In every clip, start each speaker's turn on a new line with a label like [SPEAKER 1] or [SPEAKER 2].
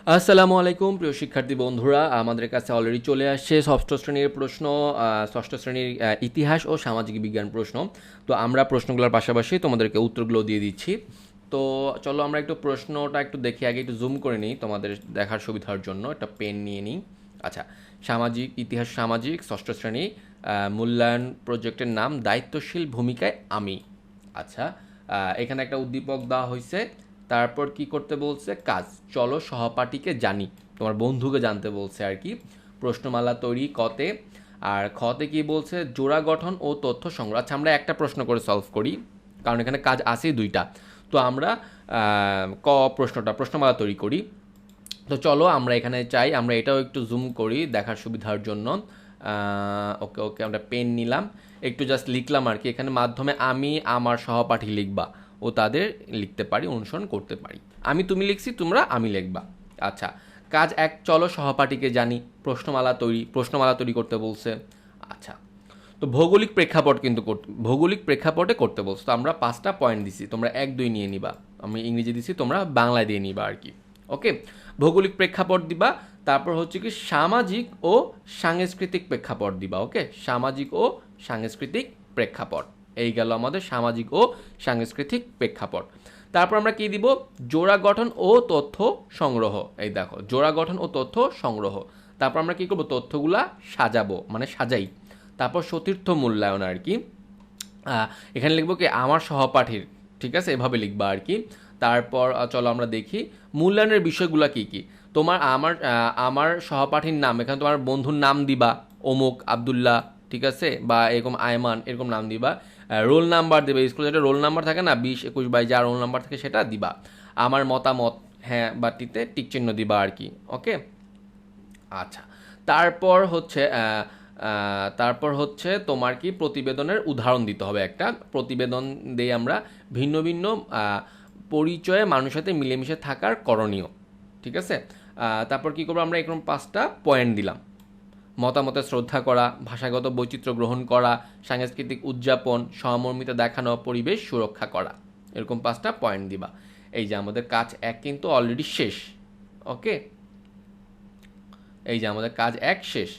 [SPEAKER 1] আসসালামু আলাইকুম প্রিয় শিক্ষার্থী বন্ধুরা, আমাদের কাছে অলরেডি চলে আসছে ষষ্ঠ শ্রেণীর প্রশ্ন, ষষ্ঠ শ্রেণীর ইতিহাস ও সামাজিক বিজ্ঞান প্রশ্ন। তো আমরা প্রশ্নগুলোর পাশাপাশি তোমাদেরকে উত্তরগুলো দিয়ে দিচ্ছি। তো চলো আমরা একটু প্রশ্নটা একটু দেখি, আগে একটু জুম করে নিই তোমাদের দেখার সুবিধার জন্য, একটা পেন নিয়ে নিই। আচ্ছা, সামাজিক ইতিহাস সামাজিক ষষ্ঠ শ্রেণী, মূল্যায়ন প্রজেক্টের নাম দায়িত্বশীল ভূমিকায় আমি। আচ্ছা, এখানে একটা উদ্দীপক দেওয়া হয়েছে, তারপর কি করতে বলছে, কাজ, চলো সহপাঠীকে জানি, তোমার বন্ধুকে জানতে বলছে আর কি। প্রশ্নমালা তৈরি কতে, আর খতে কি বলছে, জোড়া গঠন ও তথ্য সংগ্রহ। আচ্ছা, আমরা একটা প্রশ্ন করে সলভ করি, কারণ এখানে কাজ আছেই দুইটা। তো আমরা ক প্রশ্নটা প্রশ্নমালা তৈরি করি। তো চলো আমরা এখানে চাই, আমরা এটাও একটু জুম করি দেখার সুবিধার জন্য। ওকে ওকে, আমরা পেন নিলাম, একটু জাস্ট লিখলাম আর কি। এখানে মাধ্যমে আমি আমার সহপাঠী লিখবা ও তাদের লিখতে পারি, অনুসরণ করতে পারি। আমি তুমি লিখছি, তোমরা আমি লিখবা। আচ্ছা, কাজ এক, চলো সহপাঠীকে জানি, প্রশ্নমালা তৈরি করতে বলছে। আচ্ছা, তো ভৌগোলিক প্রেক্ষাপট কিন্তু ভৌগোলিক প্রেক্ষাপটে করতে বলছো। তো আমরা 5টা পয়েন্ট দিছি, তোমরা 1 2 নিয়ে নিবা। আমি ইংরেজি দিছি, তোমরা বাংলায় দিয়ে নিবা আর কি। ওকে, ভৌগোলিক প্রেক্ষাপট দিবা, তারপর হচ্ছে কি সামাজিক ও সাংস্কৃতিক প্রেক্ষাপট দিবা। ওকে, সামাজিক ও সাংস্কৃতিক প্রেক্ষাপট, এই গেল আমাদের সামাজিক ও সাংস্কৃতিক প্রেক্ষাপট। তারপর আমরা কি দিব, জোড়া গঠন ও তথ্য সংগ্রহ। এই দেখো, জোড়া গঠন ও তথ্য সংগ্রহ। তারপর আমরা কি করব, তথ্যগুলা সাজাবো, মানে সাজাই। তারপর সতীর্থ মূল্যায়ন আর কি। এখানে লিখবো কি আমার সহপাঠীর, ঠিক আছে, এভাবে লিখবা আর কি। তারপর চলো আমরা দেখি মূল্যায়নের বিষয়গুলো কি কি। তোমার আমার সহপাঠীর নাম, এখানে তোমার বন্ধুর নাম দিবা, অমুক আবদুল্লাহ, ঠিক আছে, বা এরকম আয়মান, এরকম নাম দিবা। রোল নাম্বার দেবে, স্কুলে যেটা রোল নাম্বার থাকে না, 20 21 22 যা রোল নাম্বার থাকে সেটা দিবা। আমার মতামত, হ্যাঁ বাটিতে টিক চিহ্ন দিবা আর কি। ওকে, আচ্ছা, তারপর হচ্ছে তারপর হচ্ছে তোমার কি প্রতিবেদনের উদাহরণ দিতে হবে। একটা প্রতিবেদন দিয়ে আমরা ভিন্ন ভিন্ন পরিচয়ে মানুষের সাথে মিলেমিশে থাকার করণীয়, ঠিক আছে। তারপর কি করবো, আমরা এরকম 5টা পয়েন্ট দিলাম। মতামতের শ্রদ্ধা করা, ভাষাগত বৈচিত্র্য গ্রহণ করা, সাংস্কৃতিক উদযাপন, সহমর্মিতা দেখানো, পরিবেশ সুরক্ষা করা, এরকম 5টা পয়েন্ট দিবা। এই যে আমাদের কাজ এক কিন্তু অলরেডি শেষ। ওকে, এই যে আমাদের কাজ এক শেষ।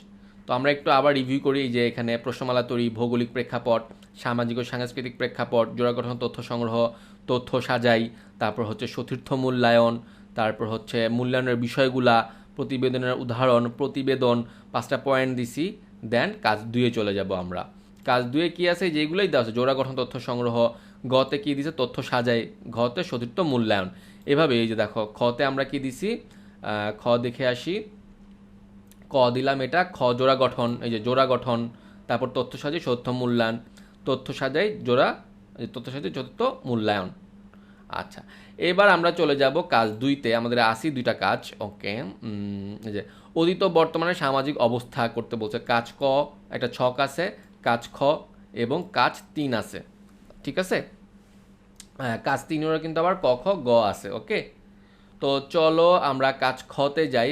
[SPEAKER 1] তো আমরা একটু আবার রিভিউ করি যে এখানে প্রশ্নমালা তৈরি, ভৌগোলিক প্রেক্ষাপট, সামাজিক ও সাংস্কৃতিক প্রেক্ষাপট, জোড়া গঠন তথ্য সংগ্রহ, তথ্য সাজাই, তারপর হচ্ছে সতীর্থ মূল্যায়ন, তারপর হচ্ছে মূল্যায়নের বিষয়গুলা, প্রতিবেদনের উদাহরণ, প্রতিবেদন, 5টা পয়েন্ট দিছি। দেন কাজ 2-এ চলে যাব আমরা। কাজ 2-এ কি আছে, যেগুলোই দেওয়া আছে, জোড়া গঠন তথ্য সংগ্রহ, গতে কি দিছে, তথ্য সাজাই, ঘতে সতীর্থ মূল্যায়ন। এভাবে এই যে দেখো, খতে আমরা কি দিছি, খ দেখে আসি। ক দিলাম এটা, খ জোড়া গঠন, এই যে জোড়া গঠন, তারপর তথ্য সাজাই সত্য মূল্যায়ন, তথ্য সাজাই জোড়া, তথ্য সাজাই চতুর্থ মূল্যায়ন। আচ্ছা, এবার আমরা চলে যাব কাজ 2-তে, আমাদের আসি 2টা কাজ। ওকে, এই যে অতীত বর্তমানে সামাজিক অবস্থা করতে বলছে। কাজ ক একটা ছক আছে, কাজ খ এবং কাজ 3 আছে, ঠিক আছে। কাজ 3-এরও কিন্তু আবার ক খ গ আছে। ওকে, তো চলো আমরা কাজ খতে যাই।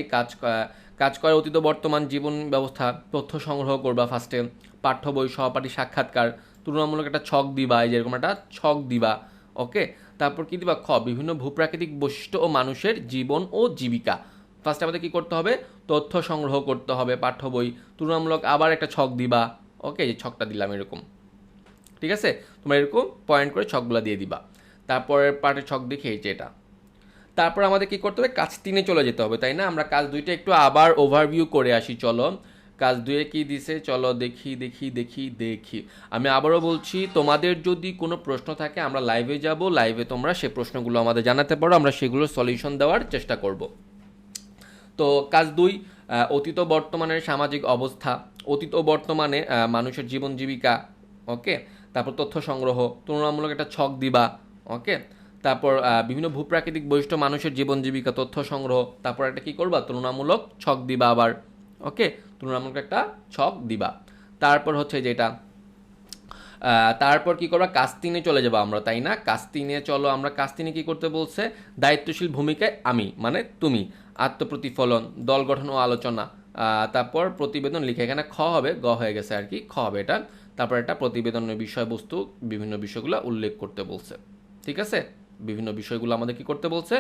[SPEAKER 1] কাজ করে অতীত বর্তমান জীবন ব্যবস্থা, তথ্য সংগ্রহ করবা ফার্স্টে, পাঠ্য বই, সহপাঠী সাক্ষাৎকার, তুলনামূলক একটা ছক দিবা, এই যেরকম একটা ছক দিবা। ওকে, তারপর কি দিবা, খ বিভিন্ন ভূপ্রাকৃতিক বৈশিষ্ট্য ও মানুষের জীবন ও জীবিকা। ফার্স্টে আমাদের কি করতে হবে, তথ্য সংগ্রহ করতে হবে, পাঠ্য বই, তুলনামূলক আবার একটা ছক দিবা। ওকে, এই ছকটা দিলাম এরকম, ঠিক আছে। তোমরা এরকম পয়েন্ট করে ছকগুলো দিয়ে দিবা। তারপরের পার্টের ছক দেখে এই যে এটা। তারপর আমাদের কি করতে হবে, কাজ 3-এ চলে যেতে হবে, তাই না। আমরা কাজ 2টা একটু আবার ওভারভিউ করে আসি। চলো, কাজ 2-এ কি দিছে, চলো দেখি দেখি দেখি দেখি। আমি আবারও বলছি, তোমাদের যদি কোনো প্রশ্ন থাকে আমরা লাইভে যাব, লাইভে তোমরা সে প্রশ্নগুলো আমাদের জানাতে পারো, আমরা সেগুলো সলিউশন দেওয়ার চেষ্টা করব। তো কাজ 2, অতীত বর্তমানের সামাজিক অবস্থা, অতীত ও বর্তমানে মানুষের জীবন জীবিকা। ওকে, তারপর তথ্য সংগ্রহ, তুলনামূলক একটা ছক দিবা। ওকে, তারপর বিভিন্ন ভূপ্রাকৃতিক বৈশিষ্ট্য, মানুষের জীবন জীবিকা, তথ্য সংগ্রহ, তারপর একটা কি করবা, তুলনামূলক ছক দিবা আবার। ওকে, তুলনামূলক একটা ছক দিবা। তারপর হচ্ছে যেটা, তারপর কি করবা, কাজ 3-এ চলে যাবো আমরা, তাই না। কাজ 3-এ চলো, আমরা কাজ 3-এ কি করতে বলছে, দায়িত্বশীল ভূমিকায় আমি, মানে তুমি, আত্মপ্রতিফলন, দল গঠন ও আলোচনা, তারপর প্রতিবেদন লিখে, এখানে খ হবে, গ হয়ে গেছে আর কি, খ হবে এটা। তারপর একটা প্রতিবেদনের বিষয়বস্তু, বিভিন্ন বিষয়গুলো উল্লেখ করতে বলছে, ঠিক আছে। বিভিন্ন বিষয়গুলো আমাদের কি করতে বলছে,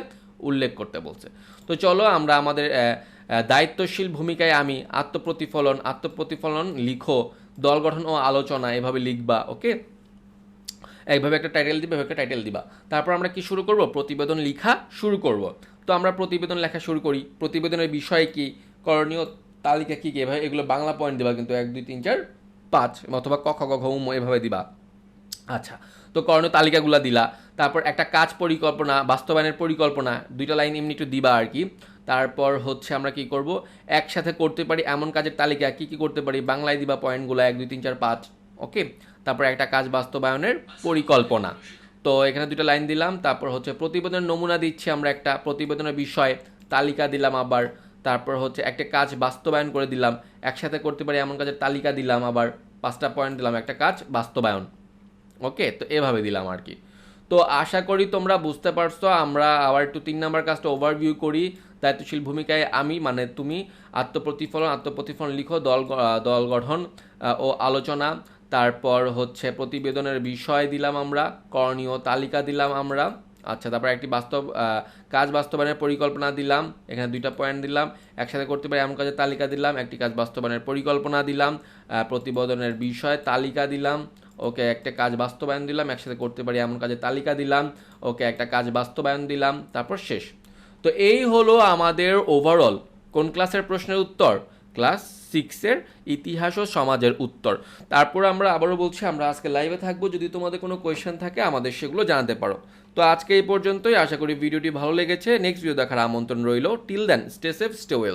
[SPEAKER 1] উল্লেখ করতে বলছে। তো চলো আমরা আমাদের দায়িত্বশীল ভূমিকায় আমি আত্মপ্রতিফলন লিখো, দল গঠন ও আলোচনা এভাবে লিখবা। ওকে, এইভাবে একটা টাইটেল দিবা, এভাবে একটা টাইটেল দিবা। তারপর আমরা কি শুরু করব? প্রতিবেদন লেখা শুরু করব। তো আমরা প্রতিবেদন লেখা শুরু করি। প্রতিবেদনের বিষয় কি, করণীয় তালিকা কি কি, এভাবে এগুলো বাংলা পয়েন্ট দিবা কিন্তু 1 2 3 4 5 অথবা ক খ গ ঘ ঙ এভাবে দিবা। আচ্ছা, তো করণীয় তালিকাগুলো দিলা। তারপর একটা কাজ পরিকল্পনা, বাস্তবায়নের পরিকল্পনা, 2টা লাইন এমনি একটু দিবা আর কি। তারপর হচ্ছে আমরা কি করব, একসাথে করতে পারি এমন কাজের তালিকা কি কি করতে পারি, বাংলায় দিবা পয়েন্টগুলো 1 2 3 4 5। ওকে, তারপর একটা কাজ বাস্তবায়নের পরিকল্পনা। তো এখানে 2টা লাইন দিলাম। তারপর হচ্ছে প্রতিবেদনের নমুনা দিচ্ছি আমরা, একটা প্রতিবেদনের বিষয় তালিকা দিলাম আবার। তারপর হচ্ছে একটা কাজ বাস্তবায়ন করে দিলাম, একসাথে করতে পারি এমন কাজের তালিকা দিলাম আবার, 5টা পয়েন্ট দিলাম, একটা কাজ বাস্তবায়ন। ওকে, তো এভাবে দিলাম আর কি। তো আশা করি তোমরা বুঝতে পারছো। আমরা আবার একটু 3 নাম্বার কাজটা ওভারভিউ করি। দায়িত্বশীল ভূমিকায় আমি মানে তুমি, আত্মপ্রতিফলন লিখো, দল গঠন ও আলোচনা। তারপর হচ্ছে প্রতিবেদনের বিষয় দিলাম আমরা, করণীয় তালিকা দিলাম আমরা। আচ্ছা, তারপর একটি কাজ বাস্তবায়নের পরিকল্পনা দিলাম, এখানে 2টা পয়েন্ট দিলাম, একসাথে করতে পারি এমন কাজের তালিকা দিলাম, একটি কাজ বাস্তবায়নের পরিকল্পনা দিলাম, প্রতিবেদনের বিষয় তালিকা দিলাম। ওকে, একটা কাজ বাস্তবায়ন দিলাম, একসাথে করতে পারি এমন কাজের তালিকা দিলাম। ওকে, একটা কাজ বাস্তবায়ন দিলাম, তারপর শেষ। তো এই হলো আমাদের ওভারঅল কোন ক্লাসের প্রশ্নের উত্তর, ক্লাস 6-এর ইতিহাস ও সমাজের উত্তর। তারপর আমরা আবারও বলছি, আমরা আজকে লাইভে থাকবো, যদি তোমাদের কোনো কোয়েশ্চেন থাকে আমাদের সেগুলো জানাতে পারো। তো আজকে এই পর্যন্তই, আশা করি ভিডিওটি ভালো লেগেছে। নেক্সট ভিডিও দেখার আমন্ত্রণ রইল। Till then, stay safe, stay well.